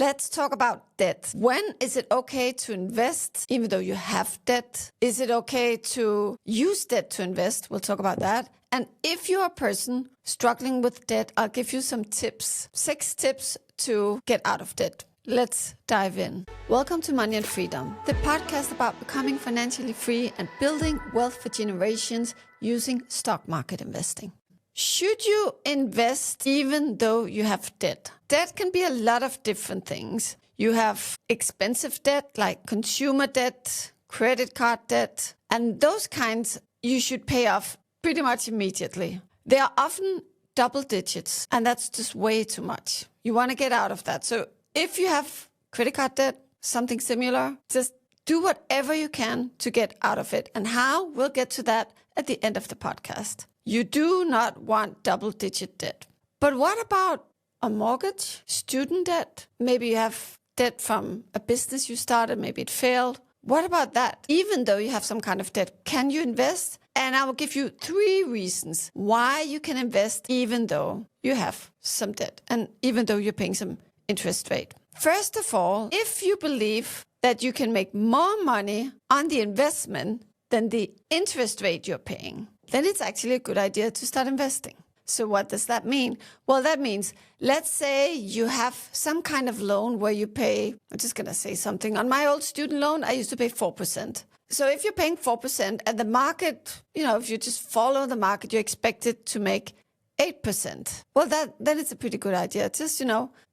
Let's talk about debt. When is it okay to invest even though you have debt? Is it okay to use debt to invest? We'll talk about that. And if you're a person struggling with debt, I'll give you some tips. 6 tips to get out of debt. Let's dive in. Welcome to Money and Freedom, the podcast about becoming financially free and building wealth for generations using stock market investing. Should you invest even though you have debt? Debt can be a lot of different things. You have expensive debt like consumer debt, credit card debt, and those kinds you should pay off pretty much immediately. They are often double digits, and that's just way too much. You want to get out of that. So if you have credit card debt, something similar, just do whatever you can to get out of it. And how? We'll get to that at the end of the podcast. You do not want double-digit debt. But what about a mortgage, student debt? Maybe you have debt from a business you started, maybe it failed. What about that? Even though you have some kind of debt, can you invest? And I will give you 3 reasons why you can invest even though you have some debt and even though you're paying some interest rate. First of all, if you believe that you can make more money on the investment than the interest rate you're paying, then it's actually a good idea to start investing. So what does that mean? Well, that means, let's say you have some kind of loan where you pay, I'm just going to say something. On my old student loan, I used to pay 4%. So if you're paying 4% and the market, if you just follow the market, you're expected to make 8%. Well, then it's a pretty good idea. Just,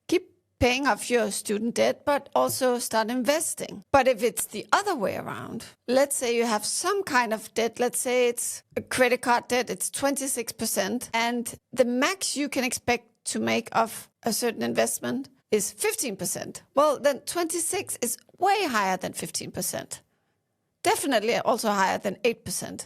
keep paying off your student debt, but also start investing. But if it's the other way around, let's say you have some kind of debt, let's say it's a credit card debt, it's 26%, and the max you can expect to make of a certain investment is 15%. Well, then 26 is way higher than 15%. Definitely also higher than 8%.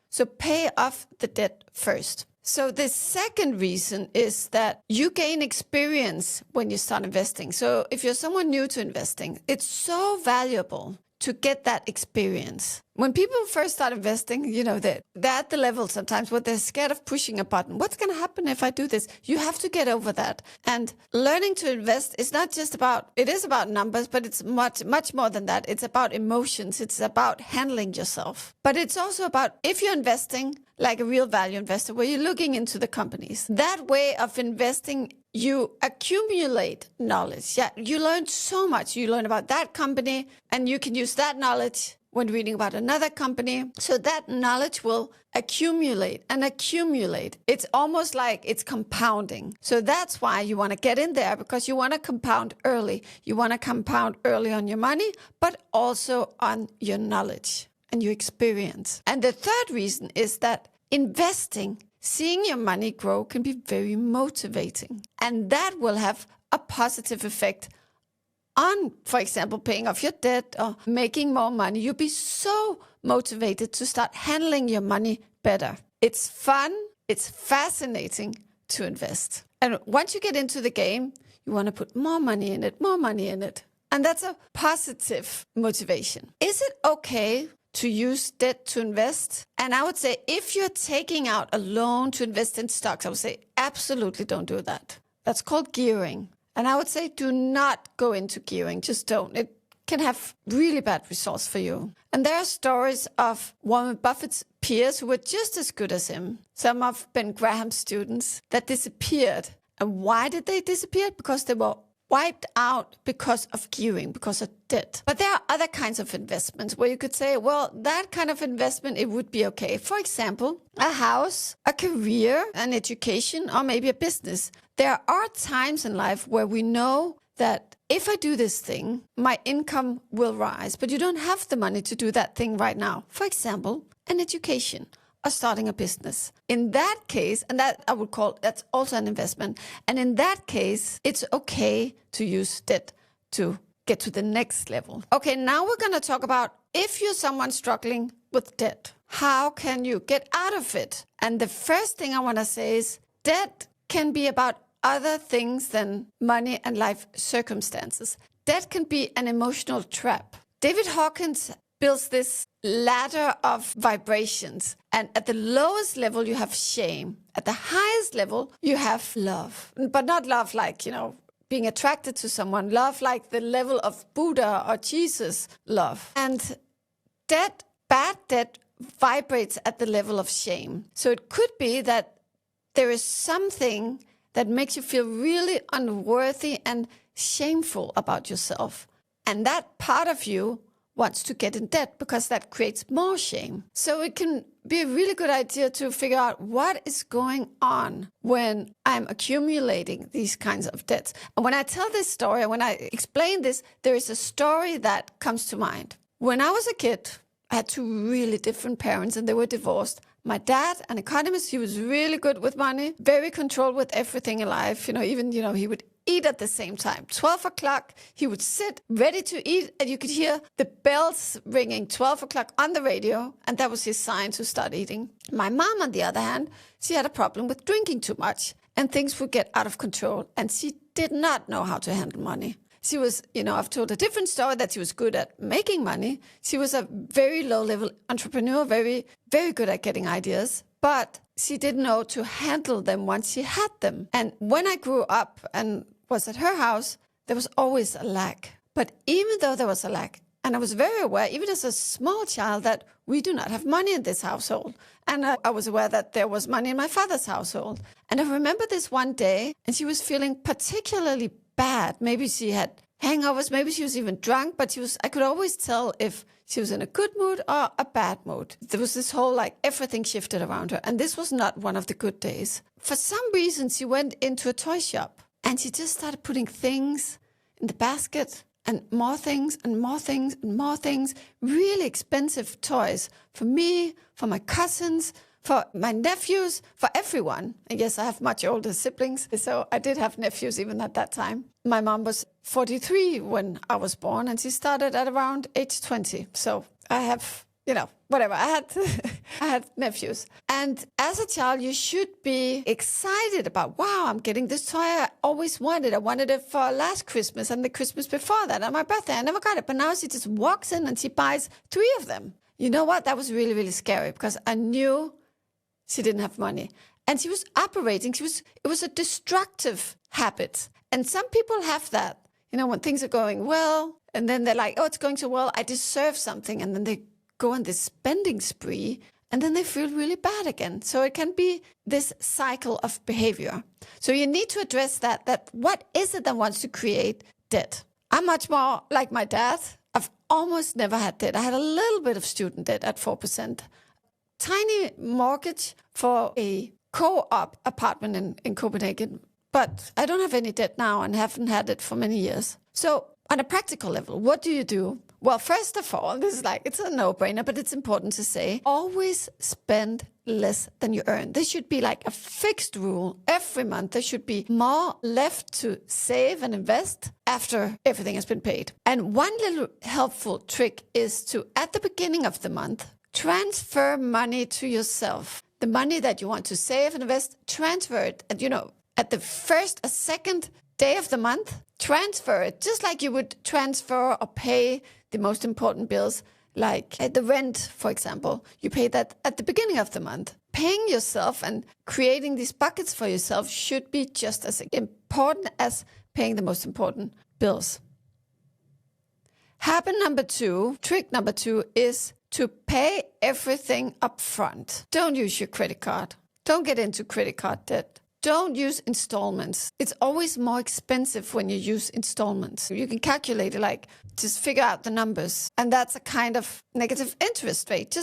So pay off the debt first. So the second reason is that you gain experience when you start investing. So if you're someone new to investing, it's so valuable to get that experience. When people first start investing, they're at the level sometimes where they're scared of pushing a button. What's going to happen if I do this? You have to get over that. And learning to invest is not just it is about numbers, but it's much, much more than that. It's about emotions. It's about handling yourself. But it's also about, if you're investing like a real value investor, where you're looking into the companies, that way of investing, you accumulate knowledge. Yeah, you learn so much. You learn about that company, and you can use that knowledge when reading about another company. So that knowledge will accumulate and accumulate. It's almost like it's compounding. So that's why you want to get in there, because you want to compound early. You want to compound early on your money, but also on your knowledge and your experience. And the third reason is that investing, seeing your money grow, can be very motivating. And that will have a positive effect on, for example, paying off your debt or making more money. You'll be so motivated to start handling your money better. It's fun. It's fascinating to invest. And once you get into the game, you want to put more money in it, more money in it. And that's a positive motivation. Is it okay to use debt to invest? And I would say, if you're taking out a loan to invest in stocks, I would say absolutely don't do that. That's called gearing. And I would say do not go into gearing. Just don't. It can have really bad results for you. And there are stories of Warren Buffett's peers who were just as good as him. Some of Ben Graham's students that disappeared. And why did they disappear? Because they were wiped out because of gearing, because of debt. But there are other kinds of investments where you could say, well, that kind of investment, it would be okay. For example, a house, a career, an education, or maybe a business. There are times in life where we know that if I do this thing, my income will rise, but you don't have the money to do that thing right now. For example, an education or starting a business. In that case, and that I would call, that's also an investment. And in that case, it's okay to use debt to get to the next level. Okay, now we're going to talk about, if you're someone struggling with debt, how can you get out of it? And the first thing I want to say is, debt can be about other things than money and life circumstances. Debt can be an emotional trap. David Hawkins builds this ladder of vibrations. And at the lowest level, you have shame. At the highest level, you have love. But not love like, being attracted to someone, love like the level of Buddha or Jesus love. And debt, bad debt, vibrates at the level of shame. So it could be that there is something that makes you feel really unworthy and shameful about yourself. And that part of you wants to get in debt because that creates more shame. So it can be a really good idea to figure out what is going on when I'm accumulating these kinds of debts. And when I tell this story, when I explain this, there is a story that comes to mind. When I was a kid, I had two really different parents and they were divorced. My dad, an economist, he was really good with money, very controlled with everything in life. Even he would eat at the same time. 12 o'clock, he would sit ready to eat, and you could hear the bells ringing 12 o'clock on the radio, and that was his sign to start eating. My mom, on the other hand, she had a problem with drinking too much, and things would get out of control, and she did not know how to handle money. She was, I've told a different story that she was good at making money. She was a very low-level entrepreneur, very, very good at getting ideas, but she didn't know to handle them once she had them. And when I grew up and was at her house, there was always a lack. But even though there was a lack, and I was very aware, even as a small child, that we do not have money in this household. And I was aware that there was money in my father's household. And I remember this one day, and she was feeling particularly bad. Maybe she had hangovers, maybe she was even drunk, but I could always tell if she was in a good mood or a bad mood. There was this whole, everything shifted around her. And this was not one of the good days. For some reason, she went into a toy shop and she just started putting things in the basket, and more things and more things and more things. Really expensive toys for me, for my cousins, for my nephews, for everyone. And yes, I have much older siblings, so I did have nephews even at that time. My mom was 43 when I was born, and she started at around age 20. So I have, whatever. I had nephews. And as a child, you should be excited about, wow, I'm getting this toy I always wanted. I wanted it for last Christmas and the Christmas before that, and my birthday. I never got it. But now she just walks in and she buys 3 of them. You know what? That was really, really scary because I knew she didn't have money. And she was operating. It was a destructive habit. And some people have that, when things are going well, and then they're like, oh, it's going so well, I deserve something. And then they go on this spending spree, and then they feel really bad again. So it can be this cycle of behavior. So you need to address that what is it that wants to create debt? I'm much more like my dad. I've almost never had debt. I had a little bit of student debt at 4%. Tiny mortgage for a co-op apartment in Copenhagen. But I don't have any debt now and haven't had it for many years. So on a practical level, what do you do? Well, first of all, this is it's a no-brainer, but it's important to say, always spend less than you earn. This should be a fixed rule. Every month, there should be more left to save and invest after everything has been paid. And one little helpful trick is to, at the beginning of the month, transfer money to yourself. The money that you want to save and invest, transfer it. And, at the first or second day of the month, transfer it. Just like you would transfer or pay the most important bills, like the rent, for example. You pay that at the beginning of the month. Paying yourself and creating these buckets for yourself should be just as important as paying the most important bills. Trick number two is to pay everything up front. Don't use your credit card. Don't get into credit card debt. Don't use installments. It's always more expensive when you use installments. You can calculate it, just figure out the numbers. And that's a kind of negative interest rate.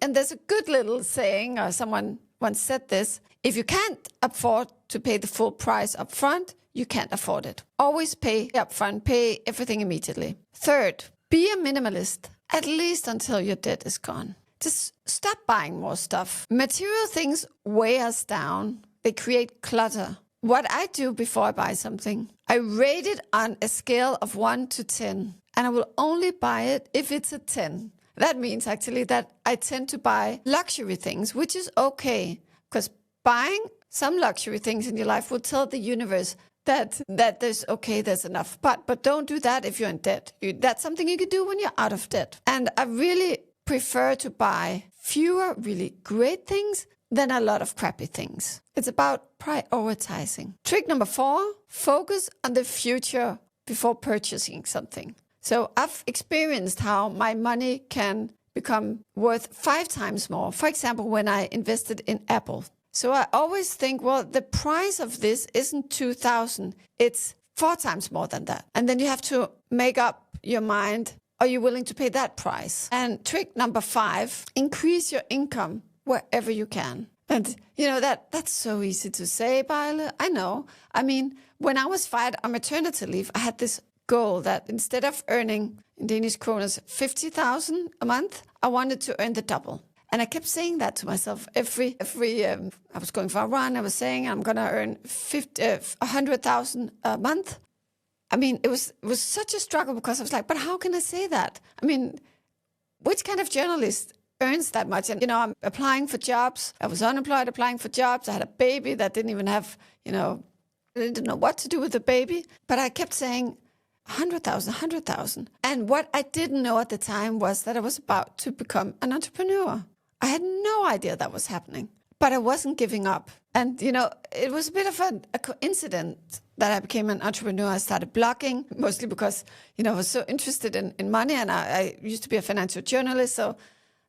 And there's a good little saying, or someone once said this, if you can't afford to pay the full price up front, you can't afford it. Always pay up front, pay everything immediately. Third, be a minimalist, at least until your debt is gone. Just stop buying more stuff. Material things weigh us down. They create clutter. What I do before I buy something, I rate it on a scale of 1 to 10. And I will only buy it if it's a 10. That means actually that I tend to buy luxury things, which is okay. Because buying some luxury things in your life will tell the universe that there's enough. But don't do that if you're in debt. That's something you can do when you're out of debt. And I really prefer to buy fewer really great things than a lot of crappy things. It's about prioritizing. Trick number 4, focus on the future before purchasing something. So I've experienced how my money can become worth 5 times more. For example, when I invested in Apple. So I always think, well, the price of this isn't 2,000, it's 4 times more than that. And then you have to make up your mind, are you willing to pay that price? And trick number 5, increase your income wherever you can. And you know, that's so easy to say, Byle. I know. I mean, when I was fired on maternity leave, I had this goal that instead of earning in Danish kroners 50,000 a month, I wanted to earn the double. And I kept saying that to myself every I was going for a run. I was saying I'm going to earn 100,000 a month. I mean, it was such a struggle because I was like, but how can I say that? I mean, which kind of journalist earns that much? And, you know, I'm applying for jobs. I was unemployed applying for jobs. I had a baby that didn't even have, you know, I didn't know what to do with the baby. But I kept saying 100,000. And what I didn't know at the time was that I was about to become an entrepreneur. I had no idea that was happening, but I wasn't giving up. And, you know, it was a bit of a coincidence that I became an entrepreneur. I started blogging, mostly because, you know, I was so interested in money, and I used to be a financial journalist. So,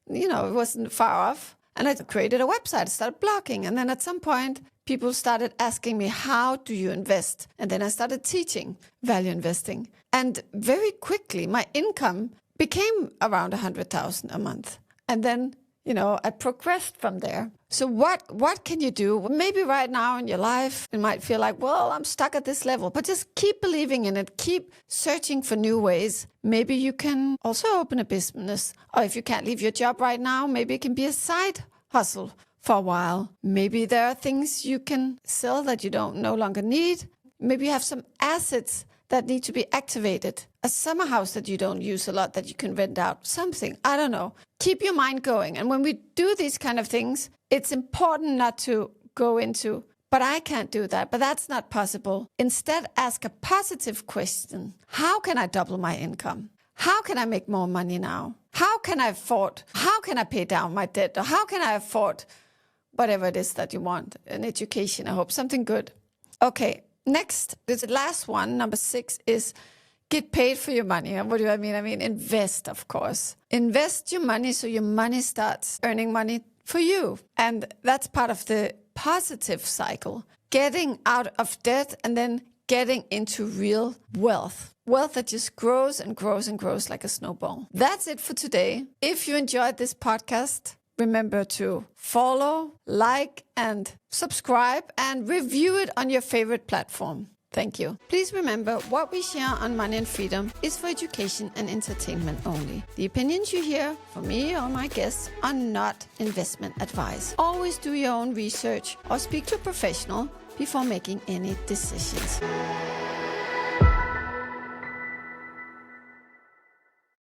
you know, it wasn't far off. And I created a website, started blogging. And then at some point, people started asking me, how do you invest? And then I started teaching value investing. And very quickly, my income became around 100,000 a month. And then, you know, I progressed from there. So what can you do? Maybe right now in your life, it might feel like, well, I'm stuck at this level, but just keep believing in it. Keep searching for new ways. Maybe you can also open a business. Or if you can't leave your job right now, maybe it can be a side hustle for a while. Maybe there are things you can sell that you don't no longer need. Maybe you have some assets that need to be activated. A summer house that you don't use a lot that you can rent out. Something, I don't know. Keep your mind going. And when we do these kind of things, it's important not to go into, but I can't do that, but that's not possible. Instead, ask a positive question. How can I double my income? How can I make more money now? How can I afford? How can I pay down my debt? Or how can I afford whatever it is that you want? An education, I hope, something good. Okay, next, the last one, number 6, is get paid for your money. And what do I mean? I mean, invest, of course. Invest your money so your money starts earning money for you. And that's part of the positive cycle. Getting out of debt and then getting into real wealth. Wealth that just grows and grows and grows like a snowball. That's it for today. If you enjoyed this podcast, remember to follow, like, and subscribe, and review it on your favorite platform. Thank you. Please remember, what we share on Money and Freedom is for education and entertainment only. The opinions you hear from me or my guests are not investment advice. Always do your own research or speak to a professional before making any decisions.